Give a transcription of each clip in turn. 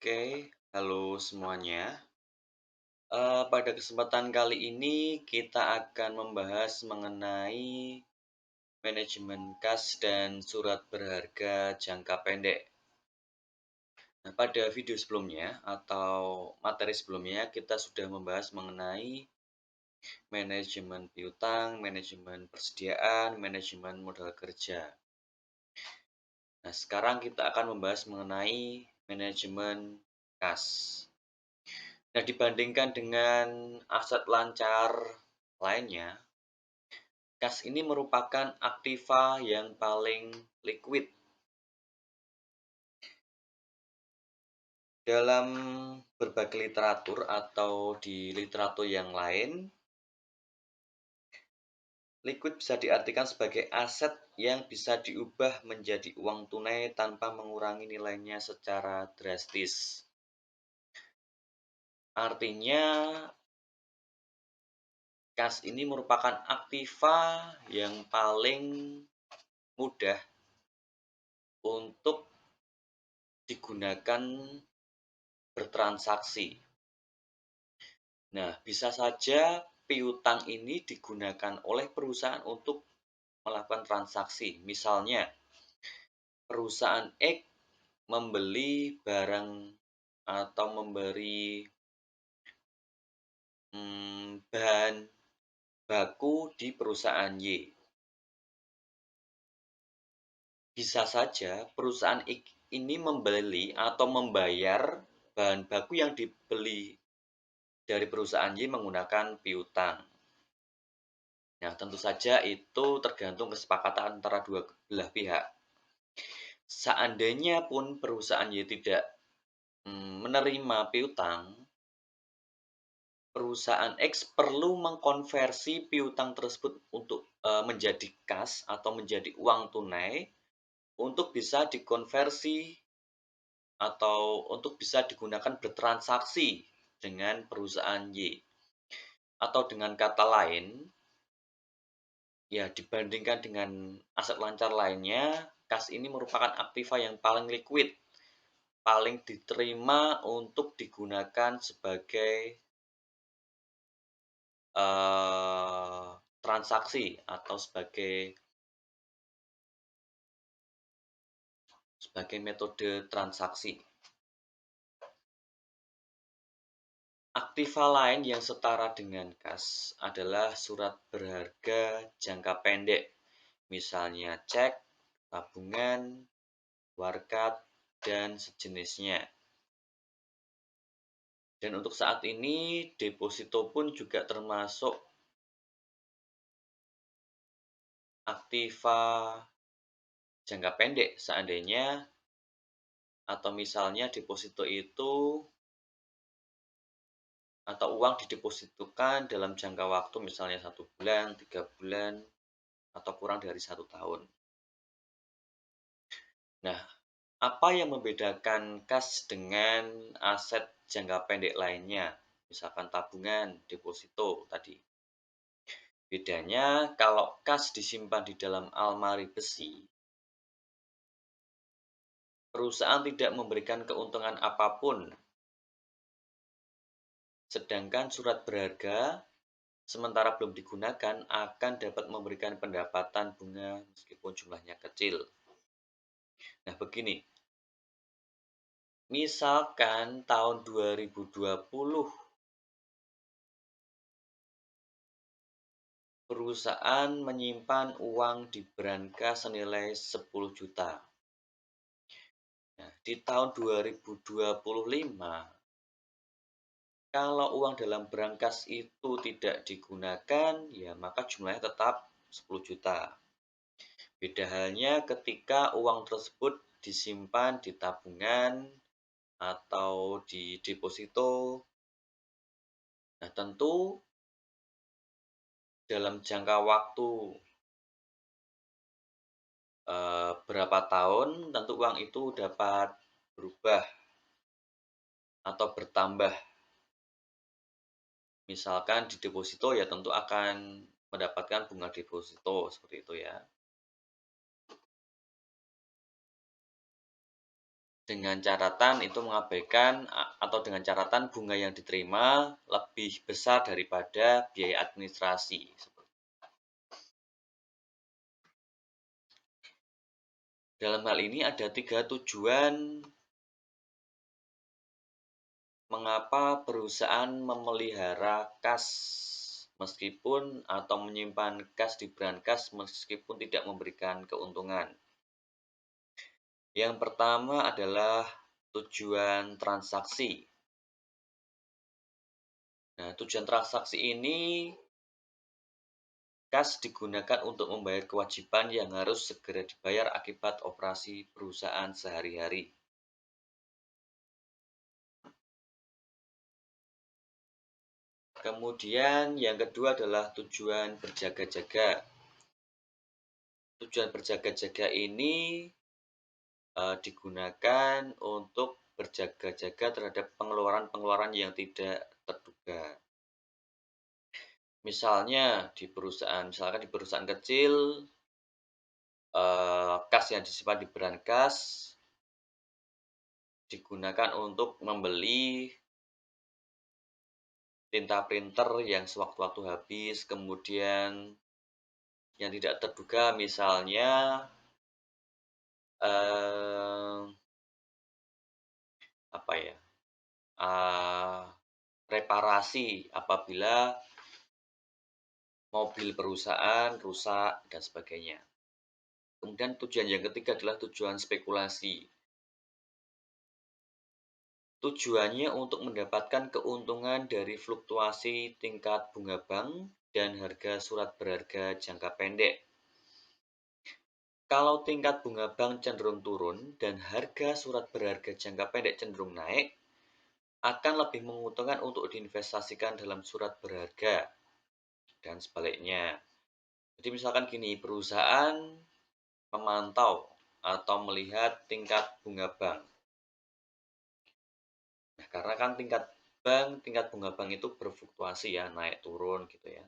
Oke, halo semuanya. Pada kesempatan kali ini kita akan membahas mengenai manajemen kas dan surat berharga jangka pendek. Nah, pada video sebelumnya atau materi sebelumnya kita sudah membahas mengenai manajemen piutang, manajemen persediaan, manajemen modal kerja. Nah, sekarang kita akan membahas mengenai manajemen kas. Nah, dibandingkan dengan aset lancar lainnya, kas ini merupakan aktiva yang paling liquid. Dalam berbagai literatur atau di literatur yang lain, liquid bisa diartikan sebagai aset yang bisa diubah menjadi uang tunai tanpa mengurangi nilainya secara drastis. Artinya, kas ini merupakan aktiva yang paling mudah untuk digunakan bertransaksi. Nah, bisa saja piutang ini digunakan oleh perusahaan untuk melakukan transaksi. Misalnya, perusahaan X membeli barang atau memberi bahan baku di perusahaan Y. Bisa saja perusahaan X ini membeli atau membayar bahan baku yang dibeli dari perusahaan Y menggunakan piutang. Nah, tentu saja itu tergantung kesepakatan antara dua belah pihak. Seandainya pun perusahaan Y tidak menerima piutang, perusahaan X perlu mengkonversi piutang tersebut untuk menjadi kas atau menjadi uang tunai untuk bisa dikonversi atau untuk bisa digunakan bertransaksi dengan perusahaan Y. Atau dengan kata lain, ya, dibandingkan dengan aset lancar lainnya, kas ini merupakan aktiva yang paling liquid, paling diterima untuk digunakan sebagai transaksi atau sebagai metode transaksi. Aktiva lain yang setara dengan kas adalah surat berharga jangka pendek, misalnya cek, tabungan, warkat, dan sejenisnya. Dan untuk saat ini, deposito pun juga termasuk aktiva jangka pendek seandainya atau misalnya deposito itu atau uang didepositokan dalam jangka waktu misalnya 1 bulan, 3 bulan, atau kurang dari 1 tahun. Nah, apa yang membedakan kas dengan aset jangka pendek lainnya? Misalkan tabungan, deposito tadi. Bedanya kalau kas disimpan di dalam almari besi, perusahaan tidak memberikan keuntungan apapun. Sedangkan surat berharga, sementara belum digunakan, akan dapat memberikan pendapatan bunga meskipun jumlahnya kecil. Nah, begini, misalkan tahun 2020 perusahaan menyimpan uang di brankas senilai 10 juta. Nah, di tahun 2025, kalau uang dalam brankas itu tidak digunakan, ya maka jumlahnya tetap 10 juta. Beda halnya ketika uang tersebut disimpan di tabungan atau di deposito. Nah, tentu dalam jangka waktu berapa tahun, tentu uang itu dapat berubah atau bertambah. Misalkan di deposito ya tentu akan mendapatkan bunga deposito, seperti itu ya. dengan catatan itu mengabaikan atau dengan catatan bunga yang diterima lebih besar daripada biaya administrasi. Dalam hal ini ada 3 tujuan mengapa perusahaan memelihara kas meskipun atau menyimpan kas di brankas meskipun tidak memberikan keuntungan. Yang pertama adalah tujuan transaksi. Nah, tujuan transaksi ini kas digunakan untuk membayar kewajiban yang harus segera dibayar akibat operasi perusahaan sehari-hari. Kemudian yang kedua adalah tujuan berjaga-jaga. Tujuan berjaga-jaga ini digunakan untuk berjaga-jaga terhadap pengeluaran-pengeluaran yang tidak terduga. Misalkan di perusahaan kecil, kas yang disimpan di brankas digunakan untuk membeli tinta printer yang sewaktu-waktu habis, kemudian yang tidak terduga misalnya eee, apa ya, eee, reparasi apabila mobil perusahaan rusak dan sebagainya. Kemudian tujuan yang ketiga adalah tujuan spekulasi. Tujuannya untuk mendapatkan keuntungan dari fluktuasi tingkat bunga bank dan harga surat berharga jangka pendek. Kalau tingkat bunga bank cenderung turun dan harga surat berharga jangka pendek cenderung naik, akan lebih menguntungkan untuk diinvestasikan dalam surat berharga dan sebaliknya. Jadi misalkan gini, perusahaan memantau atau melihat tingkat bunga bank. Nah, karena kan tingkat bunga bank itu berfluktuasi ya, naik turun gitu ya.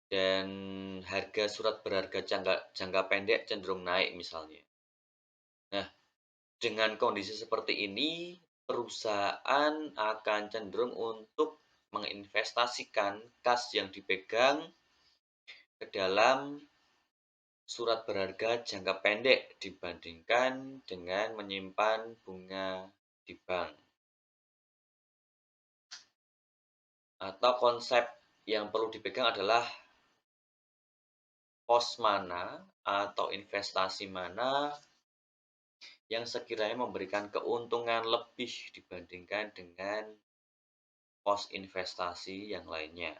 Dan harga surat berharga jangka pendek cenderung naik misalnya. Nah, dengan kondisi seperti ini, perusahaan akan cenderung untuk menginvestasikan kas yang dipegang ke dalam surat berharga jangka pendek dibandingkan dengan menyimpan bunga di bank. Atau konsep yang perlu dipegang adalah pos mana atau investasi mana yang sekiranya memberikan keuntungan lebih dibandingkan dengan pos investasi yang lainnya.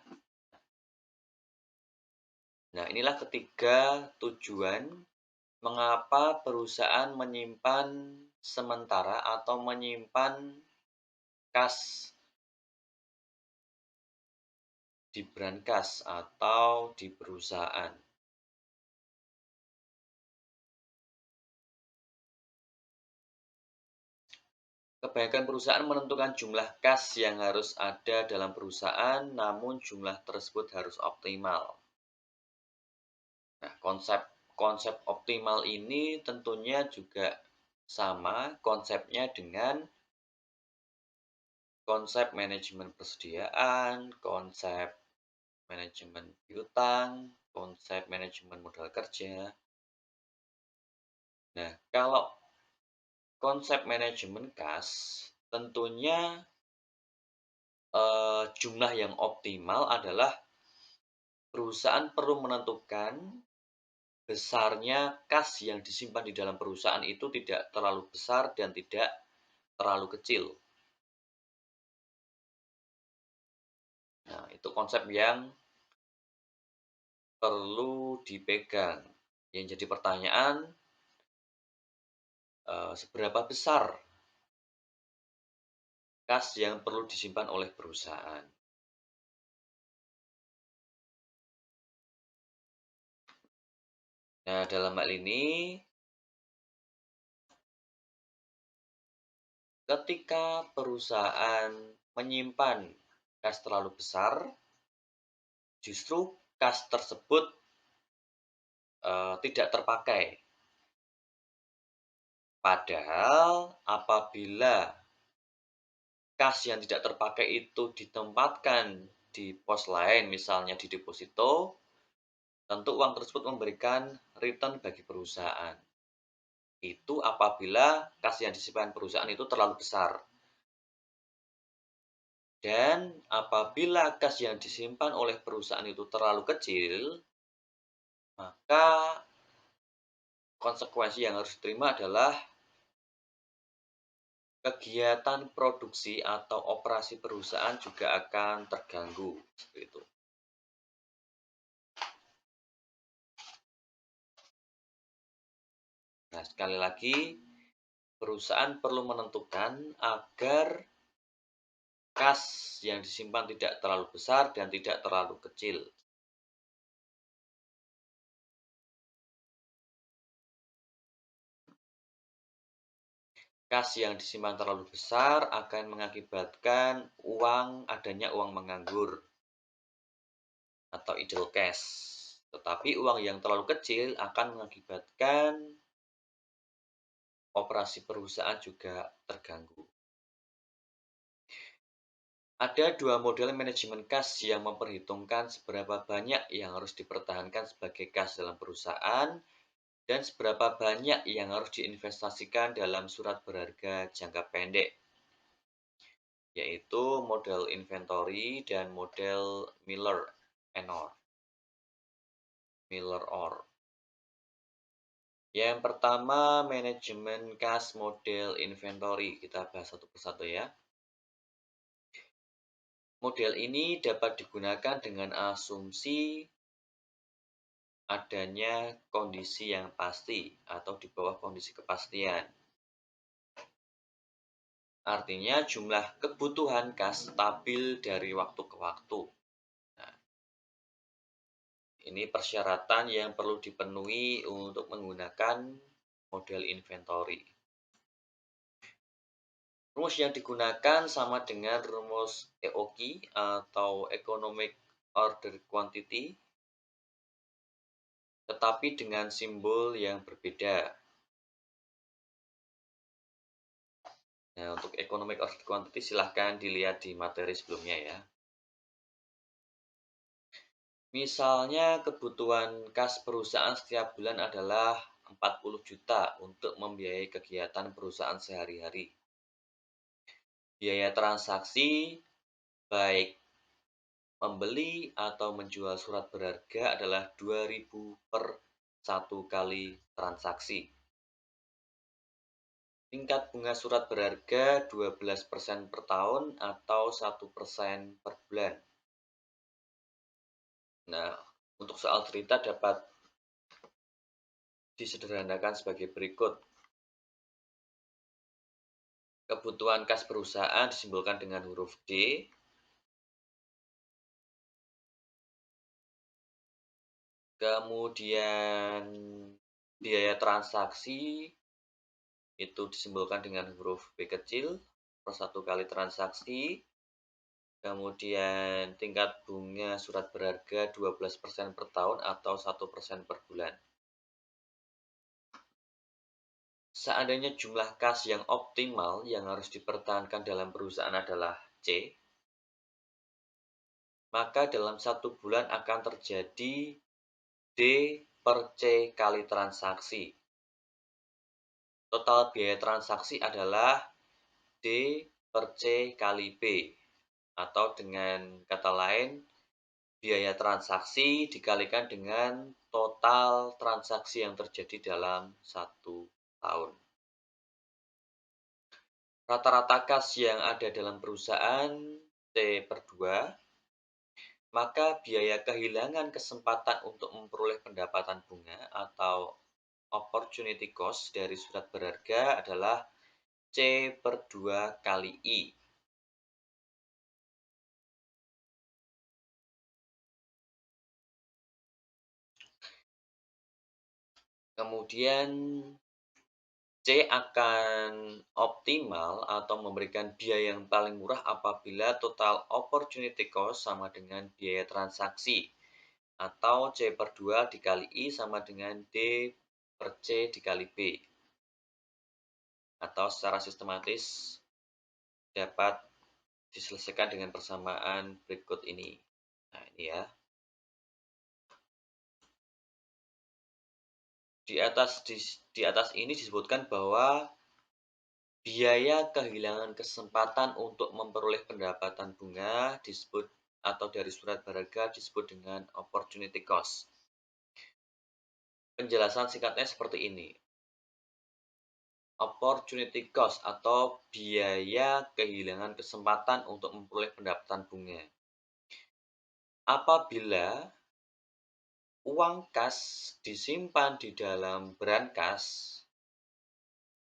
Nah, inilah ketiga tujuan mengapa perusahaan menyimpan sementara atau menyimpan kas di brankas atau di perusahaan. Kebanyakan perusahaan menentukan jumlah kas yang harus ada dalam perusahaan, namun jumlah tersebut harus optimal. Nah, konsep optimal ini tentunya juga sama konsepnya dengan konsep manajemen persediaan, konsep manajemen piutang, konsep manajemen modal kerja. Nah, kalau konsep manajemen kas, tentunya jumlah yang optimal adalah perusahaan perlu menentukan besarnya kas yang disimpan di dalam perusahaan itu tidak terlalu besar dan tidak terlalu kecil. Nah, itu konsep yang perlu dipegang. Yang jadi pertanyaan, seberapa besar kas yang perlu disimpan oleh perusahaan? Nah, dalam hal ini, ketika perusahaan menyimpan kas terlalu besar, justru kas tersebut tidak terpakai. Padahal apabila kas yang tidak terpakai itu ditempatkan di pos lain, misalnya di deposito, tentu uang tersebut memberikan return bagi perusahaan. Itu apabila kas yang disimpan perusahaan itu terlalu besar. Dan apabila kas yang disimpan oleh perusahaan itu terlalu kecil, maka konsekuensi yang harus diterima adalah kegiatan produksi atau operasi perusahaan juga akan terganggu. Seperti itu. Nah, sekali lagi, perusahaan perlu menentukan agar kas yang disimpan tidak terlalu besar dan tidak terlalu kecil. Kas yang disimpan terlalu besar akan mengakibatkan adanya uang menganggur atau idle cash. Tetapi uang yang terlalu kecil akan mengakibatkan operasi perusahaan juga terganggu. Ada dua model manajemen kas yang memperhitungkan seberapa banyak yang harus dipertahankan sebagai kas dalam perusahaan dan seberapa banyak yang harus diinvestasikan dalam surat berharga jangka pendek, yaitu model inventory dan model Miller-Orr. Yang pertama, manajemen kas model inventory. Kita bahas satu persatu ya. Model ini dapat digunakan dengan asumsi adanya kondisi yang pasti atau di bawah kondisi kepastian. Artinya jumlah kebutuhan kas stabil dari waktu ke waktu. Nah, ini persyaratan yang perlu dipenuhi untuk menggunakan model inventory. Rumus yang digunakan sama dengan rumus EOQ atau Economic Order Quantity, tetapi dengan simbol yang berbeda. Nah, untuk Economic Order Quantity silahkan dilihat di materi sebelumnya ya. Misalnya kebutuhan kas perusahaan setiap bulan adalah 40 juta untuk membiayai kegiatan perusahaan sehari-hari. Biaya transaksi baik membeli atau menjual surat berharga adalah 2.000 per satu kali transaksi. Tingkat bunga surat berharga 12% per tahun atau 1% per bulan. Nah, untuk soal cerita dapat disederhanakan sebagai berikut. Kebutuhan kas perusahaan disimbolkan dengan huruf D. Kemudian biaya transaksi itu disimbolkan dengan huruf B kecil per satu kali transaksi. Kemudian tingkat bunga surat berharga 12% per tahun atau 1% per bulan. Seandainya jumlah kas yang optimal yang harus dipertahankan dalam perusahaan adalah C, maka dalam satu bulan akan terjadi D per C kali transaksi. Total biaya transaksi adalah D per C kali B. Atau dengan kata lain, biaya transaksi dikalikan dengan total transaksi yang terjadi dalam satu tahun. Rata-rata kas yang ada dalam perusahaan T per 2, maka biaya kehilangan kesempatan untuk memperoleh pendapatan bunga atau opportunity cost dari surat berharga adalah C per 2 kali I. Kemudian C akan optimal atau memberikan biaya yang paling murah apabila total opportunity cost sama dengan biaya transaksi. Atau C per 2 dikali I sama dengan D per C dikali B. atau secara sistematis dapat diselesaikan dengan persamaan berikut ini. Nah, ini ya. Di atas ini disebutkan bahwa biaya kehilangan kesempatan untuk memperoleh pendapatan bunga disebut atau dari surat berharga disebut dengan opportunity cost. Penjelasan singkatnya seperti ini. Opportunity cost atau biaya kehilangan kesempatan untuk memperoleh pendapatan bunga. Apabila uang kas disimpan di dalam brankas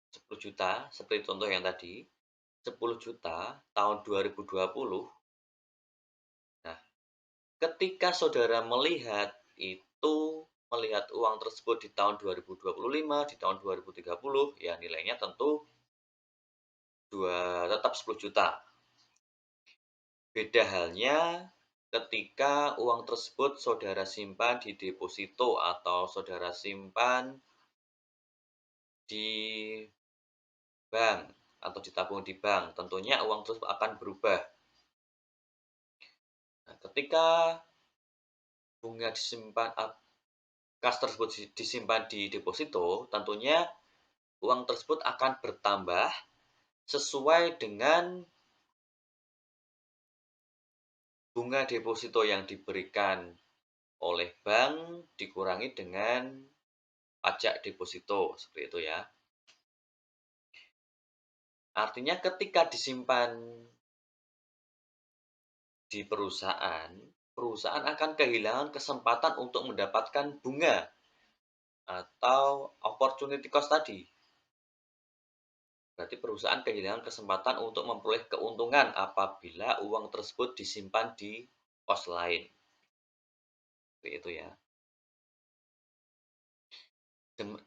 10 juta, seperti contoh yang tadi, 10 juta tahun 2020. Nah, ketika saudara melihat uang tersebut di tahun 2025, di tahun 2030, ya nilainya tentu tetap 10 juta. Beda halnya ketika uang tersebut saudara simpan di deposito atau saudara simpan di bank atau ditabung di bank, tentunya uang tersebut akan berubah. Nah, ketika bunga disimpan, kas tersebut disimpan di deposito, tentunya uang tersebut akan bertambah sesuai dengan bunga deposito yang diberikan oleh bank dikurangi dengan pajak deposito, seperti itu ya. Artinya ketika disimpan di perusahaan, perusahaan akan kehilangan kesempatan untuk mendapatkan bunga atau opportunity cost tadi. Berarti perusahaan kehilangan kesempatan untuk memperoleh keuntungan apabila uang tersebut disimpan di pos lain. Seperti itu ya.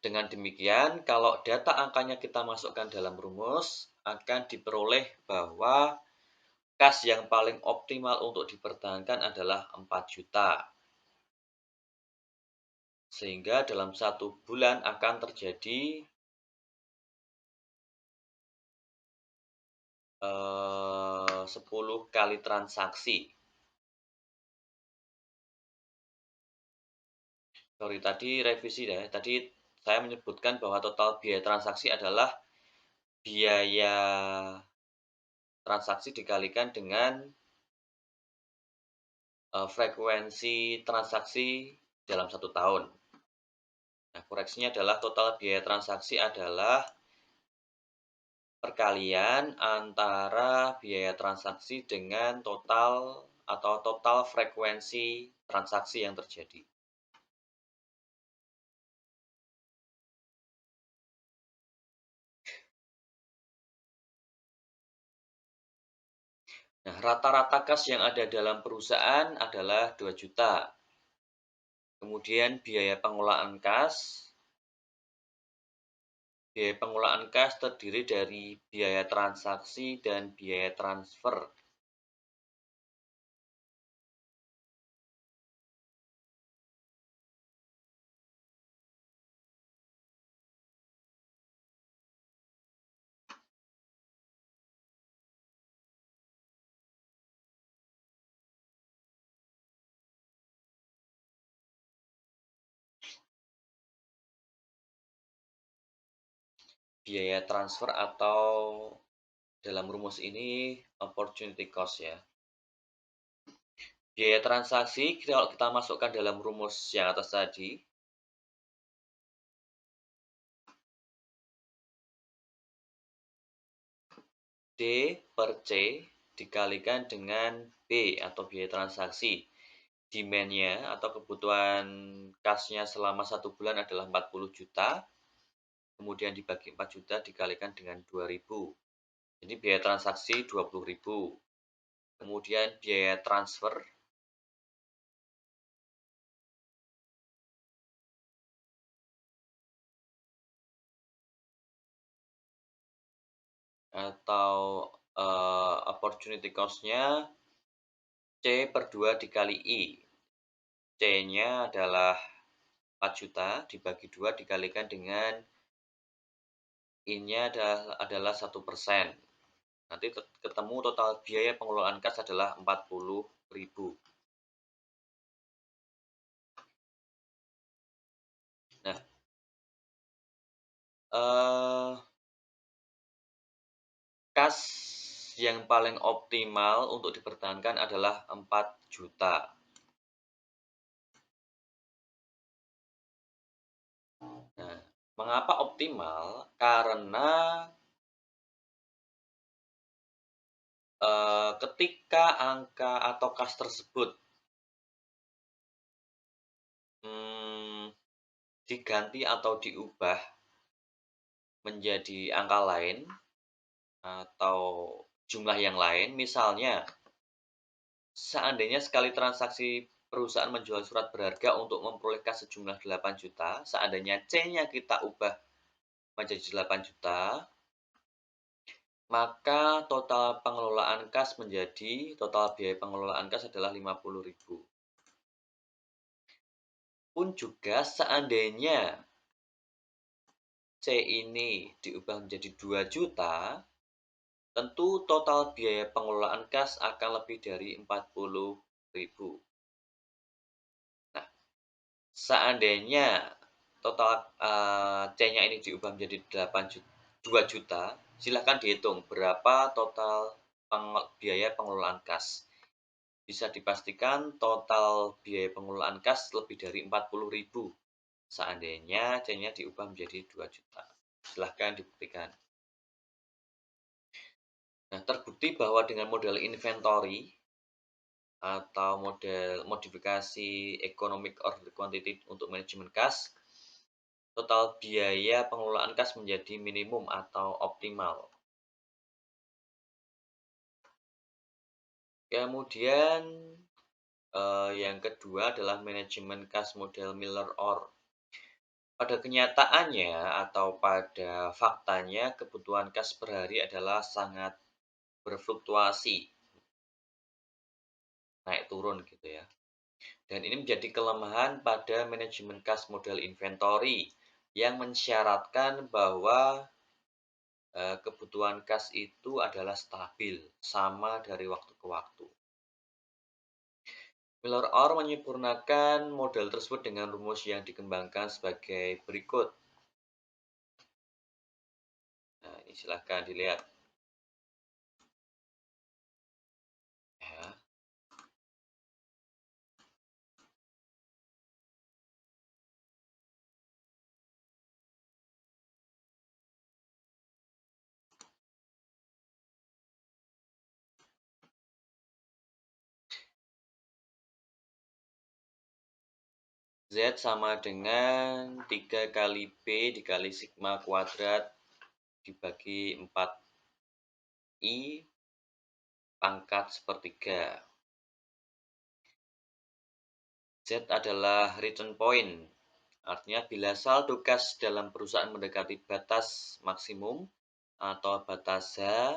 Dengan demikian, kalau data angkanya kita masukkan dalam rumus, akan diperoleh bahwa kas yang paling optimal untuk dipertahankan adalah 4 juta. Sehingga dalam 1 bulan akan terjadi 10 kali transaksi. Sorry, tadi revisi ya. Tadi saya menyebutkan bahwa total biaya transaksi adalah biaya transaksi dikalikan dengan frekuensi transaksi dalam 1 tahun. Nah, koreksinya adalah total biaya transaksi adalah perkalian antara biaya transaksi dengan total frekuensi transaksi yang terjadi. Nah, rata-rata kas yang ada dalam perusahaan adalah 2 juta. Kemudian biaya pengelolaan kas. Biaya pengelolaan kas terdiri dari biaya transaksi dan biaya transfer. Biaya transfer atau dalam rumus ini opportunity cost ya. Biaya transaksi kalau kita masukkan dalam rumus yang atas tadi, D per C dikalikan dengan B atau biaya transaksi. Demand-nya atau kebutuhan kasnya selama 1 bulan adalah 40 juta. Kemudian dibagi 4 juta dikalikan dengan 2.000. Jadi biaya transaksi 20.000. Kemudian biaya transfer atau opportunity cost-nya C per 2 dikali I. C-nya adalah 4 juta dibagi 2 dikalikan dengan I-nya adalah 1%. Nanti ketemu total biaya pengelolaan kas adalah 40.000. Nah, eee, kas yang paling optimal untuk dipertahankan adalah 4 juta. Nah, mengapa optimal? Karena, ketika angka atau kas tersebut, mmm, diganti atau diubah menjadi angka lain atau jumlah yang lain, misalnya seandainya sekali transaksi perusahaan menjual surat berharga untuk memperoleh kas sejumlah 8 juta, seandainya C-nya kita ubah menjadi 8 juta, maka total biaya pengelolaan kas adalah 50.000. Pun juga seandainya C ini diubah menjadi 2 juta, tentu total biaya pengelolaan kas akan lebih dari 40.000. Nah, seandainya total, C-nya ini diubah menjadi 2 juta, silahkan dihitung berapa total biaya pengelolaan kas. Bisa dipastikan total biaya pengelolaan kas lebih dari 40.000 seandainya C-nya diubah menjadi 2 juta. Silahkan dibuktikan. Nah, terbukti bahwa dengan model inventory atau model modifikasi economic order quantity untuk manajemen kas, total biaya pengelolaan kas menjadi minimum atau optimal. Kemudian, yang kedua adalah manajemen kas model Miller-Orr. Pada kenyataannya atau pada faktanya, kebutuhan kas per hari adalah sangat berfluktuasi, naik turun gitu ya. Dan ini menjadi kelemahan pada manajemen kas model inventory yang mensyaratkan bahwa kebutuhan kas itu adalah stabil, sama dari waktu ke waktu. Miller-Orr menyempurnakan model tersebut dengan rumus yang dikembangkan sebagai berikut. Nah, ini silahkan dilihat. Ya. Z sama dengan 3 kali B dikali sigma kuadrat dibagi 4I pangkat sepertiga. Z adalah return point, artinya bila saldo kas dalam perusahaan mendekati batas maksimum atau batas H,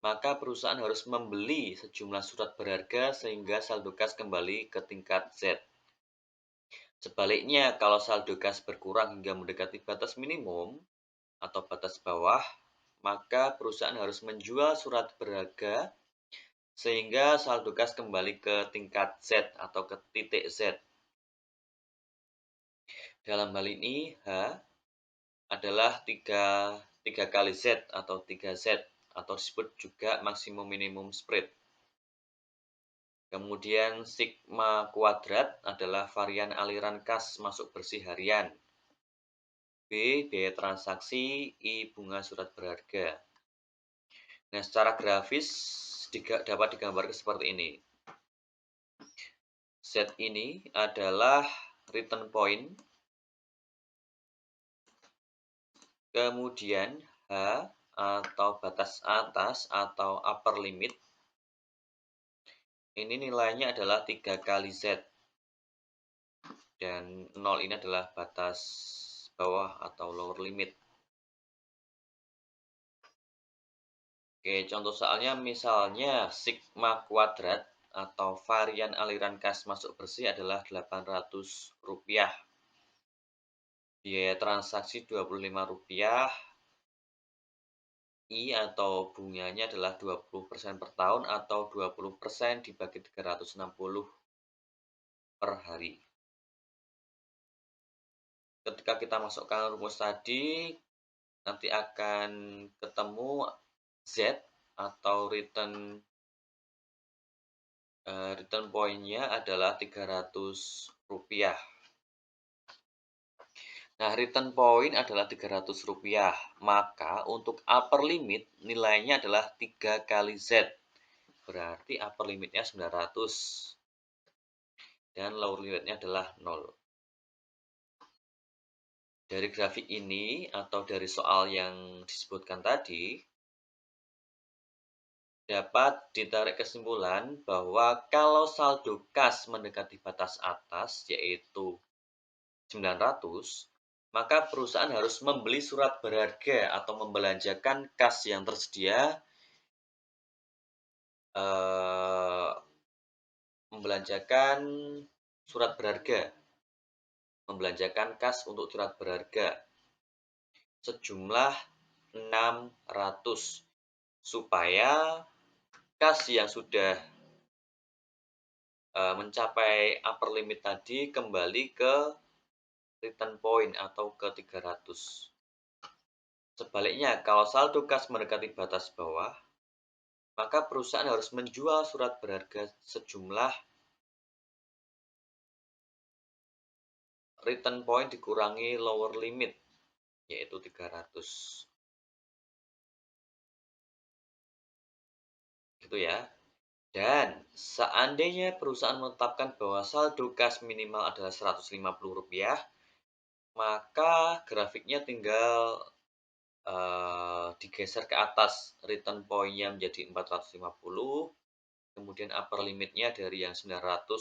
maka perusahaan harus membeli sejumlah surat berharga sehingga saldo kas kembali ke tingkat Z. Sebaliknya, kalau saldo kas berkurang hingga mendekati batas minimum atau batas bawah, maka perusahaan harus menjual surat berharga sehingga saldo kas kembali ke tingkat Z atau ke titik Z. Dalam hal ini, H adalah 3 kali Z atau 3Z atau disebut juga maksimum minimum spread. Kemudian sigma kuadrat adalah varian aliran kas masuk bersih harian. B, biaya transaksi, I, bunga surat berharga. Nah, secara grafis dapat digambarkan seperti ini. Z ini adalah return point, kemudian H atau batas atas atau upper limit, ini nilainya adalah 3 kali Z. Dan 0 ini adalah batas bawah atau lower limit. Oke, contoh soalnya misalnya sigma kuadrat atau varian aliran kas masuk bersih adalah Rp800. Biaya transaksi Rp25. I atau bunganya adalah 20% per tahun atau 20% dibagi 360 per hari. Ketika kita masukkan rumus tadi, nanti akan ketemu Z atau return point-nya adalah Rp300. Nah, return point adalah Rp300, maka untuk upper limit nilainya adalah 3 kali Z. Berarti upper limitnya 900 dan lower limitnya adalah 0. Dari grafik ini atau dari soal yang disebutkan tadi, dapat ditarik kesimpulan bahwa kalau saldo kas mendekati batas atas, yaitu 900, maka perusahaan harus membeli surat berharga atau membelanjakan kas yang tersedia, eh, membelanjakan surat berharga, membelanjakan kas untuk surat berharga sejumlah 600 supaya kas yang sudah mencapai upper limit tadi kembali ke return point atau ke 300. Sebaliknya, kalau saldo kas mendekati batas bawah, maka perusahaan harus menjual surat berharga sejumlah return point dikurangi lower limit, yaitu 300. Gitu ya. Dan seandainya perusahaan menetapkan bahwa saldo kas minimal adalah Rp150, maka grafiknya tinggal digeser ke atas, return point-nya menjadi 450, kemudian upper limit-nya dari yang Rp900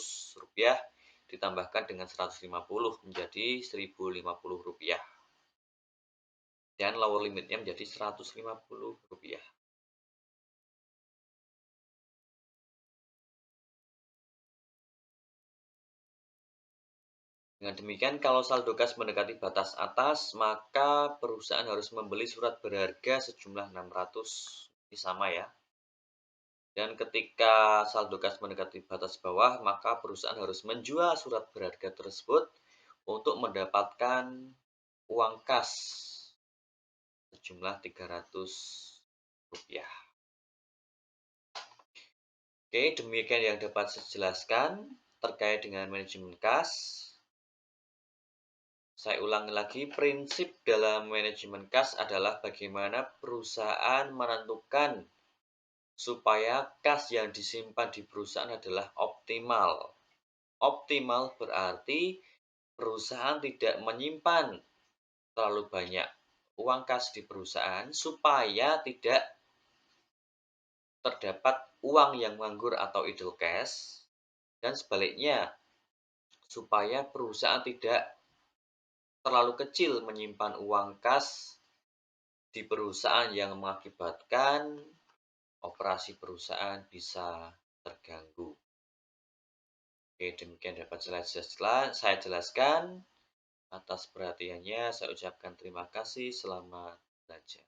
ditambahkan dengan 150 menjadi Rp1.050. Dan lower limit-nya menjadi Rp150. Dengan demikian, kalau saldo kas mendekati batas atas, maka perusahaan harus membeli surat berharga sejumlah 600. Ini sama ya. Dan ketika saldo kas mendekati batas bawah, maka perusahaan harus menjual surat berharga tersebut untuk mendapatkan uang kas sejumlah Rp300. Oke, demikian yang dapat saya jelaskan terkait dengan manajemen kas. Saya ulangi lagi, prinsip dalam manajemen kas adalah bagaimana perusahaan menentukan supaya kas yang disimpan di perusahaan adalah optimal. Optimal berarti perusahaan tidak menyimpan terlalu banyak uang kas di perusahaan supaya tidak terdapat uang yang nganggur atau idle cash, dan sebaliknya supaya perusahaan tidak terlalu kecil menyimpan uang kas di perusahaan yang mengakibatkan operasi perusahaan bisa terganggu. Oke, demikian dapat saya jelaskan. Atas perhatiannya, saya ucapkan terima kasih. Selamat belajar.